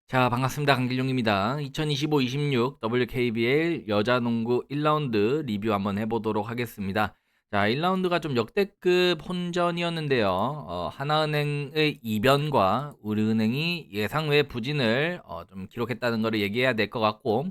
자, 반갑습니다. 강길용입니다. 2025-26 WKBL 여자농구 1라운드 리뷰 한번 해보도록 하겠습니다. 자, 1라운드가 좀 역대급 혼전이었는데요. 하나은행의 이변과 우리은행이 예상 외 부진을 좀 기록했다는 것을 얘기해야 될 것 같고,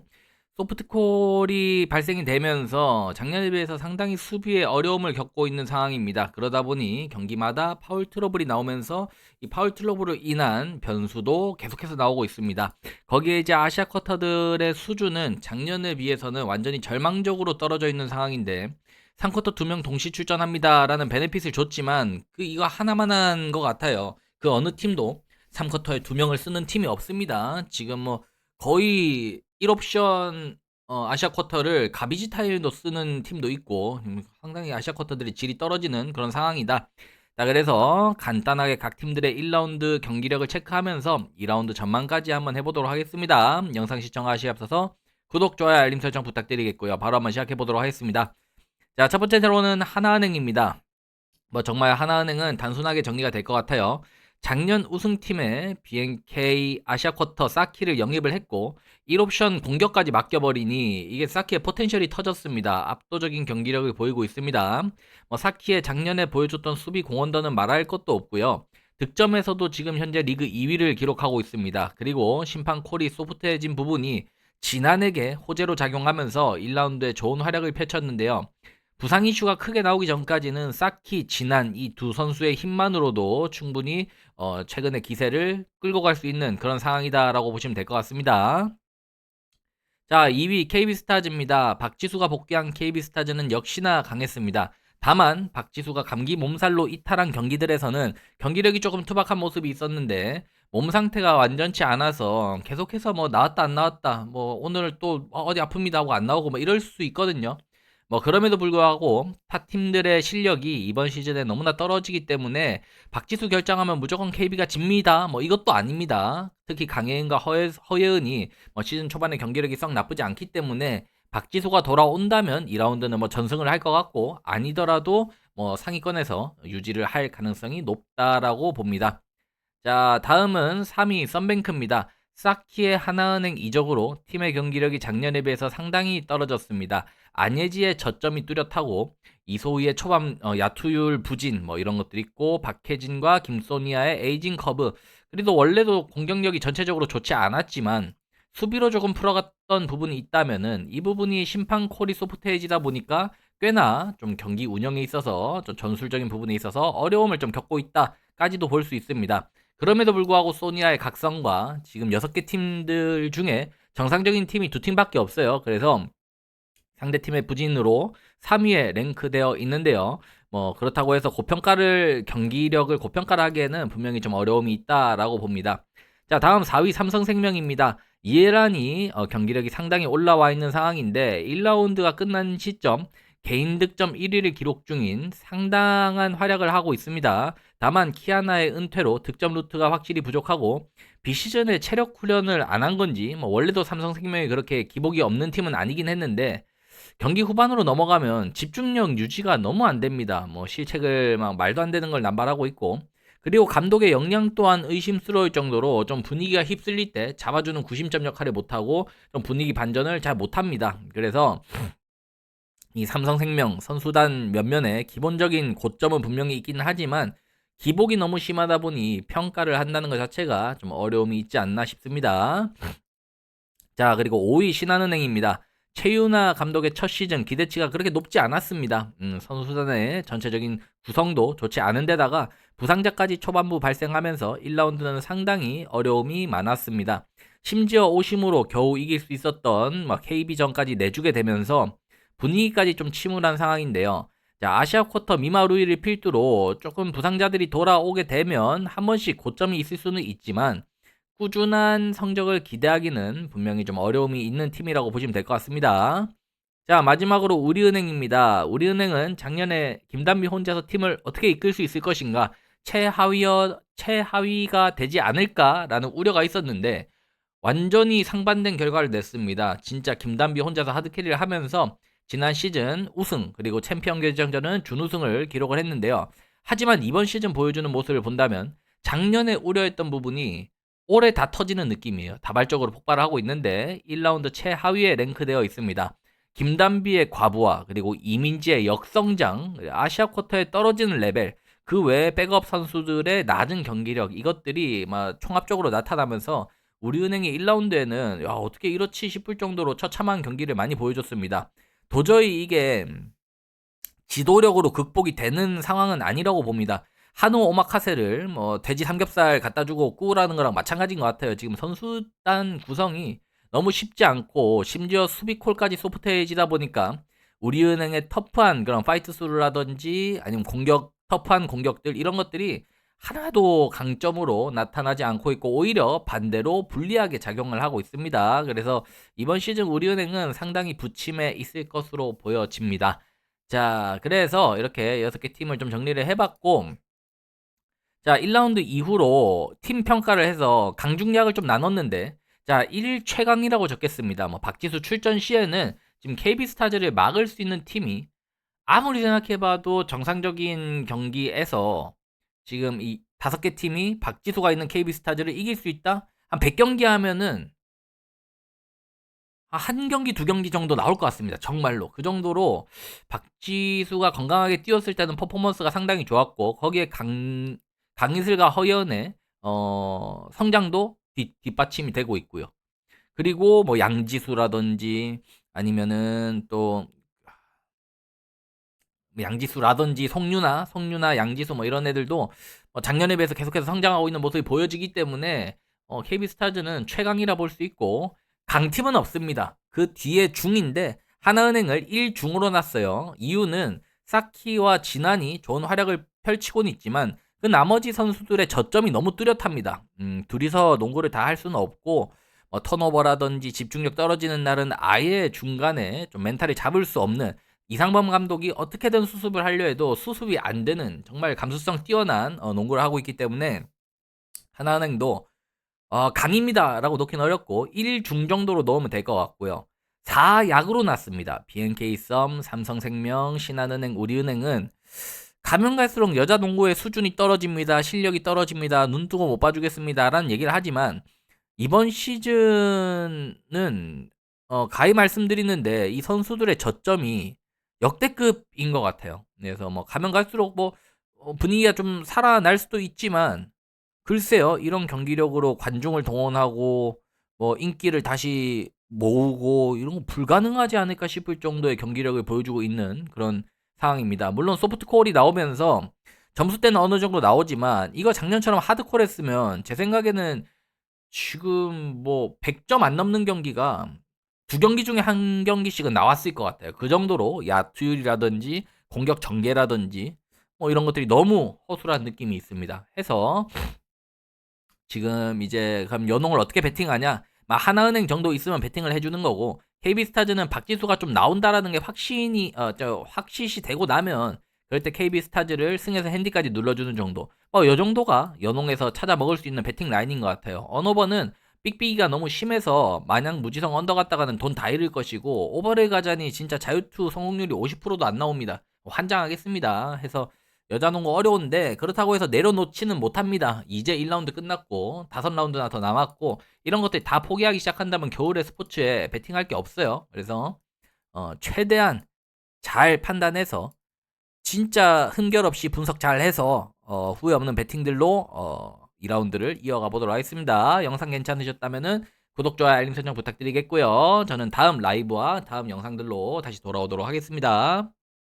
소프트콜이 발생이 되면서 작년에 비해서 상당히 수비에 어려움을 겪고 있는 상황입니다. 그러다 보니 경기마다 파울 트러블이 나오면서 이 파울 트러블로 인한 변수도 계속해서 나오고 있습니다. 거기에 이제 아시아 쿼터들의 수준은 작년에 비해서는 완전히 절망적으로 떨어져 있는 상황인데 3쿼터 2명 동시 출전합니다라는 베네핏을 줬지만 이거 하나만 한 것 같아요. 그 어느 팀도 3쿼터에 2명을 쓰는 팀이 없습니다. 지금 뭐 거의 1옵션 아시아 쿼터를 가비지 타일도 쓰는 팀도 있고 상당히 아시아 쿼터들이 질이 떨어지는 그런 상황이다. 자, 그래서 간단하게 각 팀들의 1라운드 경기력을 체크하면서 2라운드 전망까지 한번 해보도록 하겠습니다. 영상 시청하시에 앞서서 구독, 좋아요, 알림 설정 부탁드리겠고요. 바로 한번 시작해보도록 하겠습니다. 자, 첫 번째 새로는 하나은행입니다. 뭐 정말 하나은행은 단순하게 정리가 될 것 같아요. 작년 우승팀에 BNK 아시아 쿼터 사키를 영입을 했고 1옵션 공격까지 맡겨버리니 이게 사키의 포텐셜이 터졌습니다. 압도적인 경기력을 보이고 있습니다. 사키의 작년에 보여줬던 수비 공헌도는 말할 것도 없고요. 득점에서도 지금 현재 리그 2위를 기록하고 있습니다. 그리고 심판 콜이 소프트해진 부분이 진한에게 호재로 작용하면서 1라운드에 좋은 활약을 펼쳤는데요. 부상 이슈가 크게 나오기 전까지는 사키, 진한 이 두 선수의 힘만으로도 충분히 최근의 기세를 끌고 갈 수 있는 그런 상황이다라고 보시면 될 것 같습니다. 자, 2위 KB스타즈입니다. 박지수가 복귀한 KB스타즈는 역시나 강했습니다. 다만 박지수가 감기 몸살로 이탈한 경기들에서는 경기력이 조금 투박한 모습이 있었는데 몸 상태가 완전치 않아서 계속해서 뭐 나왔다 안 나왔다 뭐 오늘 또 어디 아픕니다 하고 안 나오고 뭐 이럴 수 있거든요. 뭐 그럼에도 불구하고 타 팀들의 실력이 이번 시즌에 너무나 떨어지기 때문에 박지수 결정하면 무조건 KB가 집니다. 뭐 이것도 아닙니다. 특히 강혜은과 허예은이 뭐 시즌 초반에 경기력이 썩 나쁘지 않기 때문에 박지수가 돌아온다면 2라운드는 뭐 전승을 할 것 같고 아니더라도 뭐 상위권에서 유지를 할 가능성이 높다라고 봅니다. 자, 다음은 3위 썬뱅크입니다. 사키의 하나은행 이적으로 팀의 경기력이 작년에 비해서 상당히 떨어졌습니다. 안예지의 저점이 뚜렷하고 이소희의 초반 야투율 부진 뭐 이런 것들 있고 박혜진과 김소니아의 에이징 커브 그래도 원래도 공격력이 전체적으로 좋지 않았지만 수비로 조금 풀어갔던 부분이 있다면은 이 부분이 심판 콜이 소프트해지다 보니까 꽤나 좀 경기 운영에 있어서 좀 전술적인 부분에 있어서 어려움을 좀 겪고 있다까지도 볼 수 있습니다. 그럼에도 불구하고 소니아의 각성과 지금 6개 팀들 중에 정상적인 팀이 2팀밖에 없어요. 그래서 상대팀의 부진으로 3위에 랭크되어 있는데요. 뭐 그렇다고 해서 경기력을 고평가를 하기에는 분명히 좀 어려움이 있다라고 봅니다. 자, 다음 4위 삼성생명입니다. 이해란이 경기력이 상당히 올라와 있는 상황인데 1라운드가 끝난 시점 개인 득점 1위를 기록 중인 상당한 활약을 하고 있습니다. 다만 키아나의 은퇴로 득점 루트가 확실히 부족하고 비시즌에 체력 훈련을 안 한 건지 뭐 원래도 삼성생명이 그렇게 기복이 없는 팀은 아니긴 했는데 경기 후반으로 넘어가면 집중력 유지가 너무 안 됩니다. 뭐 실책을 막 말도 안 되는 걸 남발하고 있고 그리고 감독의 역량 또한 의심스러울 정도로 좀 분위기가 휩쓸릴 때 잡아주는 구심점 역할을 못하고 좀 분위기 반전을 잘 못합니다. 그래서 이 삼성생명 선수단 면면에 기본적인 고점은 분명히 있긴 하지만 기복이 너무 심하다 보니 평가를 한다는 것 자체가 좀 어려움이 있지 않나 싶습니다. 자, 그리고 5위 신한은행입니다. 최윤아 감독의 첫 시즌 기대치가 그렇게 높지 않았습니다. 선수단의 전체적인 구성도 좋지 않은데다가 부상자까지 초반부 발생하면서 1라운드는 상당히 어려움이 많았습니다. 심지어 오심으로 겨우 이길 수 있었던 KB전까지 내주게 되면서 분위기까지 좀 침울한 상황인데요. 자, 아시아 쿼터 미마루이를 필두로 조금 부상자들이 돌아오게 되면 한 번씩 고점이 있을 수는 있지만 꾸준한 성적을 기대하기는 분명히 좀 어려움이 있는 팀이라고 보시면 될 것 같습니다. 자, 마지막으로 우리은행입니다. 우리은행은 작년에 김단비 혼자서 팀을 어떻게 이끌 수 있을 것인가, 최하위가 되지 않을까라는 우려가 있었는데 완전히 상반된 결과를 냈습니다. 진짜 김단비 혼자서 하드캐리를 하면서 지난 시즌 우승 그리고 챔피언 결정전은 준우승을 기록을 했는데요. 하지만 이번 시즌 보여주는 모습을 본다면 작년에 우려했던 부분이 올해 다 터지는 느낌이에요. 다발적으로 폭발을 하고 있는데 1라운드 최하위에 랭크되어 있습니다. 김단비의 과부하, 그리고 이민지의 역성장, 아시아 쿼터에 떨어지는 레벨, 그 외에 백업 선수들의 낮은 경기력, 이것들이 막 총합적으로 나타나면서 우리은행이 1라운드에는 야, 어떻게 이렇지 싶을 정도로 처참한 경기를 많이 보여줬습니다. 도저히 이게 지도력으로 극복이 되는 상황은 아니라고 봅니다. 한우 오마카세를 뭐 돼지 삼겹살 갖다 주고 구우라는 거랑 마찬가지인 것 같아요. 지금 선수단 구성이 너무 쉽지 않고 심지어 수비콜까지 소프트해지다 보니까 우리은행의 터프한 그런 파이트 수라든지 아니면 터프한 공격들 이런 것들이 하나도 강점으로 나타나지 않고 있고 오히려 반대로 불리하게 작용을 하고 있습니다. 그래서 이번 시즌 우리은행은 상당히 부침해 있을 것으로 보여집니다. 자, 그래서 이렇게 6개 팀을 좀 정리를 해봤고, 자, 1라운드 이후로 팀 평가를 해서 강중약을 좀 나눴는데, 자, 1 최강이라고 적겠습니다. 뭐, 박지수 출전 시에는 지금 KB스타즈를 막을 수 있는 팀이 아무리 생각해봐도 정상적인 경기에서 지금 이 5개 팀이 박지수가 있는 KB스타즈를 이길 수 있다? 한 100경기 하면은 한 경기, 두 경기 정도 나올 것 같습니다. 정말로. 그 정도로 박지수가 건강하게 뛰었을 때는 퍼포먼스가 상당히 좋았고, 거기에 강희슬과 허연의, 성장도 뒷받침이 되고 있고요. 그리고 뭐 양지수라든지 아니면은 또 양지수라든지 송유나, 양지수 뭐 이런 애들도 작년에 비해서 계속해서 성장하고 있는 모습이 보여지기 때문에 KB스타즈는 최강이라 볼 수 있고 강팀은 없습니다. 그 뒤에 중인데 하나은행을 1중으로 놨어요. 이유는 사키와 진한이 좋은 활약을 펼치고는 있지만 그 나머지 선수들의 저점이 너무 뚜렷합니다. 둘이서 농구를 다 할 수는 없고 턴오버라든지 집중력 떨어지는 날은 아예 중간에 좀 멘탈을 잡을 수 없는 이상범 감독이 어떻게든 수습을 하려 해도 수습이 안 되는 정말 감수성 뛰어난 농구를 하고 있기 때문에 하나은행도 강입니다라고 놓긴 어렵고 1중 정도로 넣으면 될 것 같고요. 4약으로 났습니다. BNK 썸, 삼성생명, 신한은행, 우리은행은 가면 갈수록 여자 농구의 수준이 떨어집니다. 실력이 떨어집니다. 눈 뜨고 못 봐주겠습니다. 라는 얘기를 하지만 이번 시즌은 가히 말씀드리는데 이 선수들의 저점이 역대급인 것 같아요. 그래서 뭐 가면 갈수록 뭐 분위기가 좀 살아날 수도 있지만 글쎄요, 이런 경기력으로 관중을 동원하고 뭐 인기를 다시 모으고 이런 거 불가능하지 않을까 싶을 정도의 경기력을 보여주고 있는 그런 상황입니다. 물론 소프트콜이 나오면서 점수대는 어느 정도 나오지만 이거 작년처럼 하드콜 했으면 제 생각에는 지금 뭐 100점 안 넘는 경기가 두 경기 중에 한 경기씩은 나왔을 것 같아요. 그 정도로 야투율이라든지 공격 전개라든지 뭐 이런 것들이 너무 허술한 느낌이 있습니다. 해서 지금 이제 그럼 연홍을 어떻게 베팅하냐? 막 하나은행 정도 있으면 베팅을 해주는 거고 KB스타즈는 박지수가 좀 나온다라는 게 확실시 되고 나면 그럴 때 KB스타즈를 승에서 핸디까지 눌러주는 정도. 요 정도가 연홍에서 찾아 먹을 수 있는 베팅 라인인 것 같아요. 언오버는 삑삑이가 너무 심해서 마냥 무지성 언더 갔다가는 돈 다 잃을 것이고 오버레이 가자니 진짜 자유투 성공률이 50%도 안 나옵니다. 환장하겠습니다. 해서 여자 농구 어려운데 그렇다고 해서 내려놓지는 못합니다. 이제 1라운드 끝났고 5라운드나 더 남았고 이런 것들 다 포기하기 시작한다면 겨울에 스포츠에 베팅할 게 없어요. 그래서 최대한 잘 판단해서 진짜 흠결 없이 분석 잘 해서 후회 없는 베팅들로 2라운드를 이어가 보도록 하겠습니다. 영상 괜찮으셨다면은 구독, 좋아요, 알림 설정 부탁드리겠고요. 저는 다음 라이브와 다음 영상들로 다시 돌아오도록 하겠습니다.